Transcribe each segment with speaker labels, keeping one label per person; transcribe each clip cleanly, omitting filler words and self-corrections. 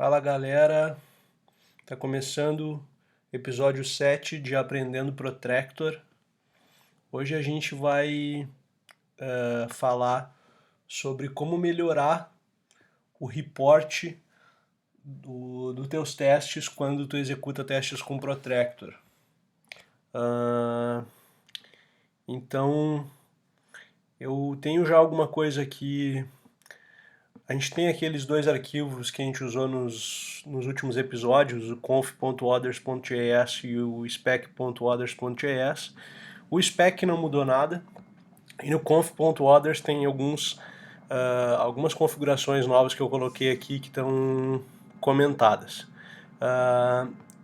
Speaker 1: Fala galera, tá começando o episódio 7 de Aprendendo Protractor. Hoje a gente vai falar sobre como melhorar o report dos teus testes quando tu executa testes com Protractor. Ah, então, eu tenho já alguma coisa aqui. A gente tem aqueles dois arquivos que a gente usou nos últimos episódios, o conf.others.js e o spec.others.js. O spec não mudou nada, e no conf.others tem algumas configurações novas que eu coloquei aqui que estão comentadas.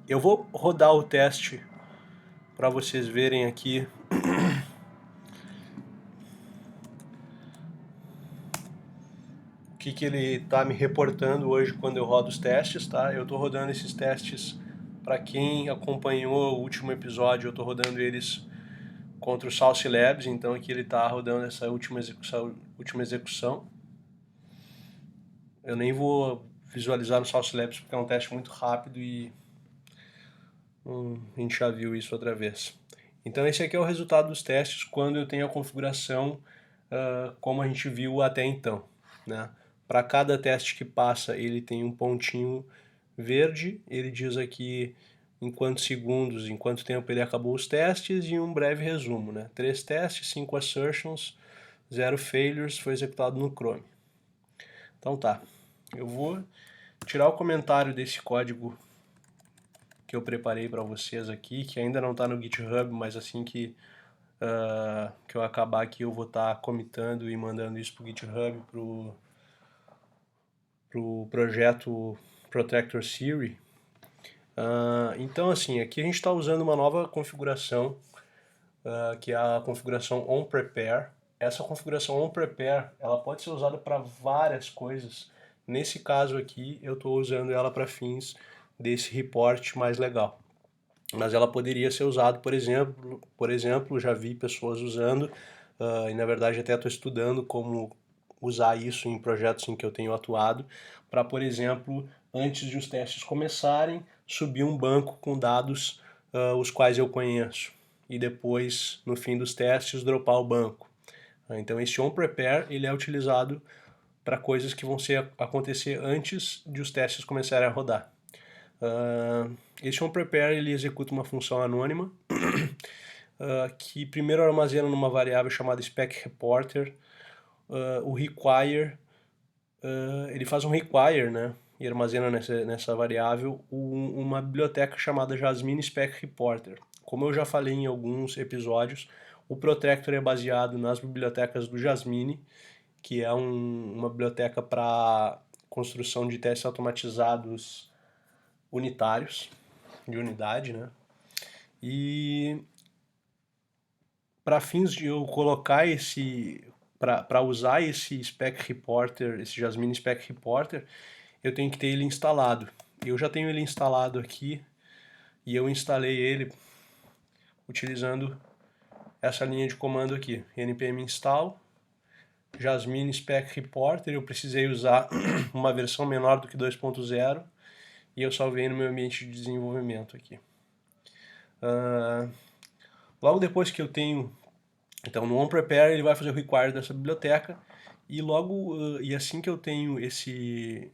Speaker 1: Eu vou rodar o teste para vocês verem aqui o que ele está me reportando hoje quando eu rodo os testes, tá? Eu estou rodando esses testes para quem acompanhou o último episódio, eu estou rodando eles contra o Sauce Labs, então aqui ele está rodando essa última execução. Eu nem vou visualizar no Sauce Labs porque é um teste muito rápido e a gente já viu isso outra vez. Então esse aqui é o resultado dos testes quando eu tenho a configuração como a gente viu até então, né? Para cada teste que passa, ele tem um pontinho verde, ele diz aqui em quantos segundos, em quanto tempo ele acabou os testes e um breve resumo, né? 3 testes, 5 assertions, 0 failures, foi executado no Chrome. Então tá, eu vou tirar o comentário desse código que eu preparei para vocês aqui, que ainda não está no GitHub, mas assim que eu acabar aqui eu vou estar commitando e mandando isso para o GitHub, pro projeto Protractor Theory. Então assim, aqui a gente está usando uma nova configuração, que é a configuração onPrepare. Essa configuração onPrepare, ela pode ser usada para várias coisas. Nesse caso aqui, eu estou usando ela para fins desse report mais legal. Mas ela poderia ser usada, por exemplo, já vi pessoas usando, e na verdade até estou estudando como usar isso em projetos em que eu tenho atuado, para, por exemplo, antes de os testes começarem, subir um banco com dados os quais eu conheço, e depois, no fim dos testes, dropar o banco. Então esse onPrepare ele é utilizado para coisas que vão acontecer antes de os testes começarem a rodar. Esse onPrepare ele executa uma função anônima que primeiro armazena numa variável chamada specReporter. O require, ele faz um require, né, e armazena nessa variável uma biblioteca chamada Jasmine Spec Reporter. Como eu já falei em alguns episódios, o Protractor é baseado nas bibliotecas do Jasmine, que é uma biblioteca para construção de testes automatizados unitários, de unidade, né? E para fins de eu colocar para usar esse Spec Reporter, esse Jasmine Spec Reporter, eu tenho que ter ele instalado. Eu já tenho ele instalado aqui e eu instalei ele utilizando essa linha de comando aqui, npm install Jasmine Spec Reporter. Eu precisei usar uma versão menor do que 2.0 e eu salvei no meu ambiente de desenvolvimento aqui. Logo depois que eu tenho, então no onPrepare ele vai fazer o require dessa biblioteca e assim que eu tenho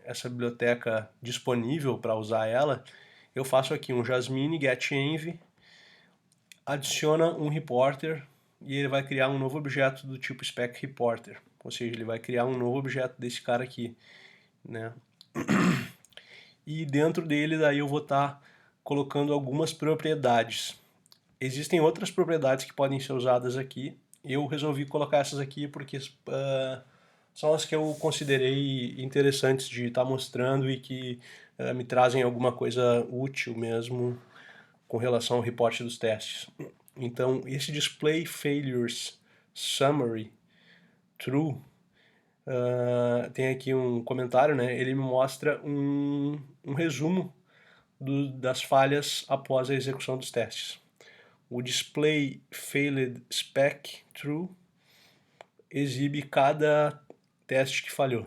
Speaker 1: essa biblioteca disponível para usar ela, eu faço aqui um Jasmine get-env, adiciona um reporter e ele vai criar um novo objeto do tipo spec reporter, ou seja, ele vai criar um novo objeto desse cara aqui, né? E dentro dele daí eu vou estar colocando algumas propriedades. Existem outras propriedades que podem ser usadas aqui. Eu resolvi colocar essas aqui porque são as que eu considerei interessantes de estar mostrando e que me trazem alguma coisa útil mesmo com relação ao reporte dos testes. Então, esse display failures summary true, tem aqui um comentário, né? Ele me mostra um resumo das falhas após a execução dos testes. O display failed spec true exibe cada teste que falhou.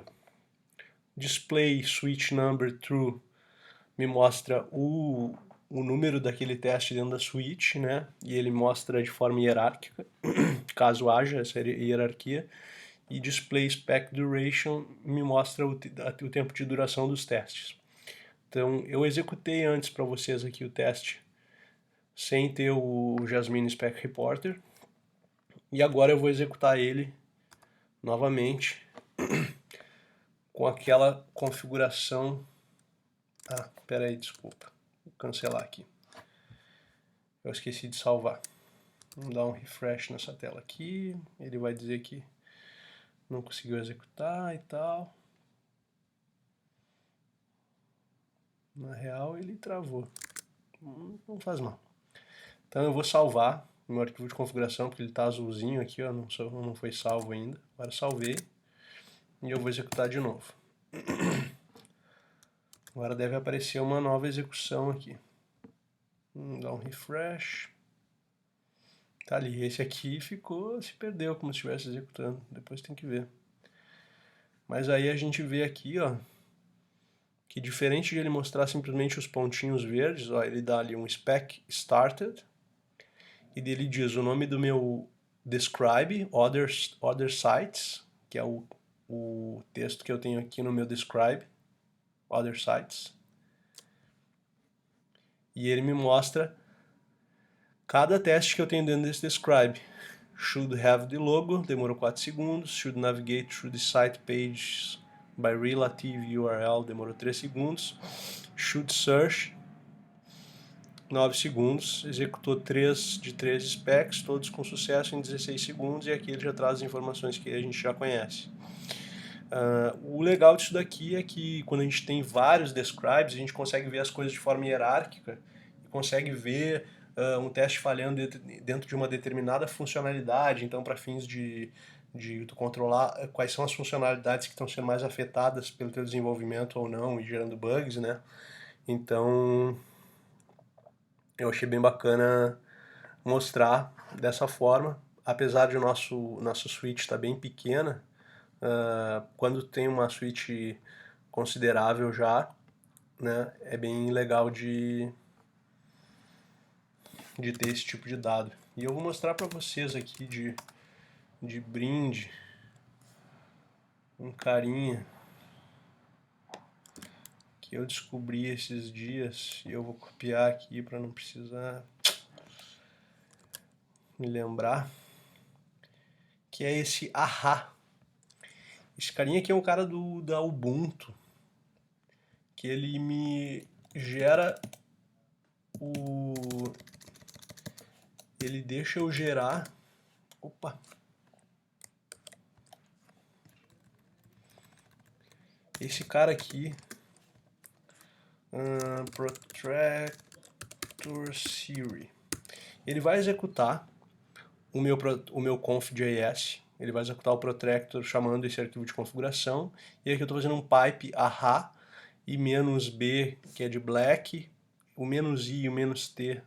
Speaker 1: Display switch number true me mostra o número daquele teste dentro da suíte, né? E ele mostra de forma hierárquica, caso haja essa hierarquia. E Display Spec Duration me mostra o tempo de duração dos testes. Então, eu executei antes para vocês aqui o teste sem ter o Jasmine Spec Reporter. E agora eu vou executar ele novamente com aquela configuração. Ah, espera aí, desculpa. Vou cancelar aqui. Eu esqueci de salvar. Vamos dar um refresh nessa tela aqui. Ele vai dizer que não conseguiu executar e tal. Na real, ele travou. Não faz mal. Então eu vou salvar no meu arquivo de configuração, porque ele está azulzinho aqui, ó, não foi salvo ainda. Agora salvei e eu vou executar de novo. Agora deve aparecer uma nova execução aqui. Vamos dar um refresh. Tá ali, esse aqui se perdeu como se estivesse executando, depois tem que ver. Mas aí a gente vê aqui, ó, que diferente de ele mostrar simplesmente os pontinhos verdes, ó, ele dá ali um spec started, e dele diz o nome do meu describe, other sites, que é o texto que eu tenho aqui no meu describe, other sites. E ele me mostra cada teste que eu tenho dentro desse describe. Should have the logo, demorou 4 segundos. Should navigate through the site pages by relative URL, demorou 3 segundos. Should search, 9 segundos. Executou 3 de 3 specs, todos com sucesso em 16 segundos. E aqui ele já traz as informações que a gente já conhece. O legal disso daqui é que quando a gente tem vários describes, a gente consegue ver as coisas de forma hierárquica e consegue ver um teste falhando dentro de uma determinada funcionalidade. Então, para fins de tu controlar quais são as funcionalidades que estão sendo mais afetadas pelo teu desenvolvimento ou não e gerando bugs, né? Então, eu achei bem bacana mostrar dessa forma. Apesar de nossa suite estar bem pequena, quando tem uma suite considerável já, né, é bem legal de ter esse tipo de dado. E eu vou mostrar para vocês aqui de brinde um carinha que eu descobri esses dias e eu vou copiar aqui para não precisar me lembrar, que é esse Aha. Esse carinha aqui é um cara da Ubuntu, que ele me gera ele deixa eu gerar, opa, esse cara aqui, Protractor Siri, ele vai executar o meu conf.js, ele vai executar o protractor chamando esse arquivo de configuração, e aqui eu estou fazendo um pipe aha e "-b", que é de black, o "-i" e o "-t",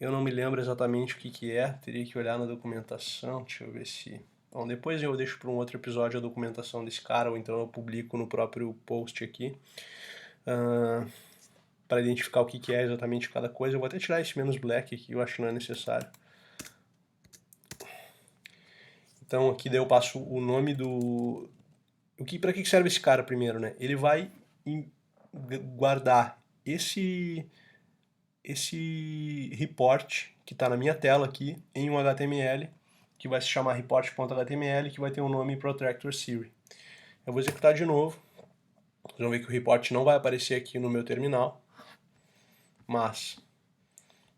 Speaker 1: eu não me lembro exatamente o que é, teria que olhar na documentação, deixa eu ver se... Bom, depois eu deixo para um outro episódio a documentação desse cara, ou então eu publico no próprio post aqui, para identificar o que é exatamente cada coisa. Eu vou até tirar esse "-black" aqui, eu acho que não é necessário. Então aqui daí eu passo o nome do... Para que serve esse cara primeiro, né? Ele vai guardar esse report que está na minha tela aqui em um HTML, que vai se chamar report.html, que vai ter o nome Protractor Siri. Eu vou executar de novo. Vocês vão ver que o report não vai aparecer aqui no meu terminal, mas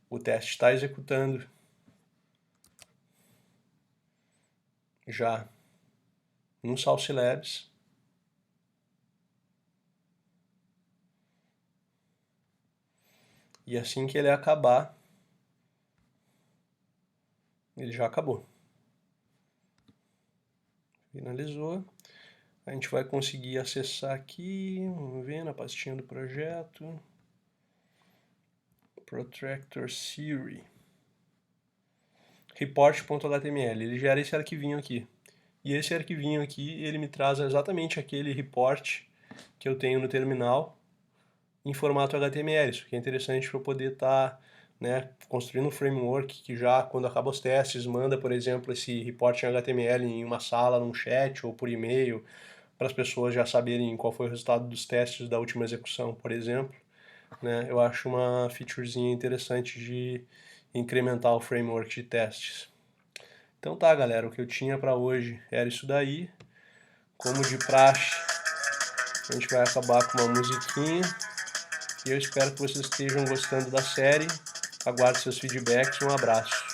Speaker 1: o teste está executando já no Sauce Labs. E assim que ele acabar, ele já acabou. Finalizou. A gente vai conseguir acessar aqui, vamos ver, na pastinha do projeto. Protractor Siri. Report.html. Ele gera esse arquivinho aqui. E esse arquivinho aqui, ele me traz exatamente aquele report que eu tenho no terminal, em formato HTML. Isso aqui é interessante para eu poder estar, né, construindo um framework que já, quando acaba os testes, manda, por exemplo, esse report em HTML em uma sala, num chat ou por e-mail, para as pessoas já saberem qual foi o resultado dos testes da última execução, por exemplo. Né? Eu acho uma featurezinha interessante de incrementar o framework de testes. Então tá, galera, o que eu tinha para hoje era isso daí. Como de praxe, a gente vai acabar com uma musiquinha. E eu espero que vocês estejam gostando da série. Aguardo seus feedbacks. Um abraço.